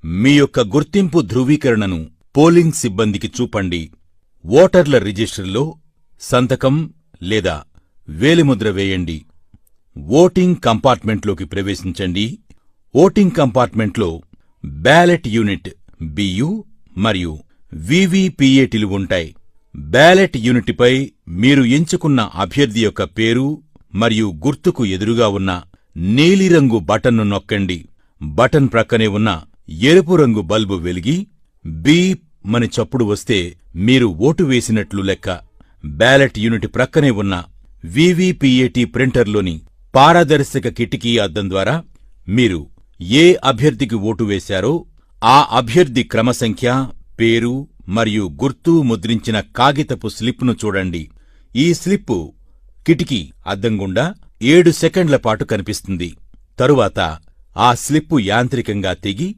మీ యొక్క గుర్తింపు ధృవీకరణను పోలింగ్ సిబ్బందికి చూపండి. ఓటర్ల రిజిస్టర్లో సంతకం లేదా వేలిముద్ర వేయండి. ఓటింగ్ కంపార్ట్మెంట్లోకి ప్రవేశించండి. ఓటింగ్ కంపార్ట్మెంట్లో బ్యాలెట్ యూనిట్ బియు మరియు వివిపిఏటీలు ఉంటాయి. బ్యాలెట్ యూనిట్పై మీరు ఎంచుకున్న అభ్యర్థి యొక్క పేరు మరియు గుర్తుకు ఎదురుగా ఉన్న నీలిరంగు బటన్ను నొక్కండి. బటన్ ప్రక్కనే ఉన్న ఎరుపు రంగు బల్బు వెలిగి బీప్ మని చప్పుడు వస్తే మీరు ఓటు వేసినట్లు లెక్క. బ్యాలెట్ యూనిట్ ప్రక్కనే ఉన్న వివిపిఏటీ ప్రింటర్లోని పారదర్శక కిటికీ అద్దం ద్వారా మీరు ఏ అభ్యర్థికి ఓటు వేశారో ఆ అభ్యర్థి క్రమసంఖ్య, పేరు మరియు గుర్తు ముద్రించిన కాగితపు స్లిప్ను చూడండి. ఈ స్లిప్పు కిటికీ అద్దం గుండా 7 సెకండ్ల పాటు కనిపిస్తుంది. తరువాత ఆ స్లిప్పు యాంత్రికంగా తెగి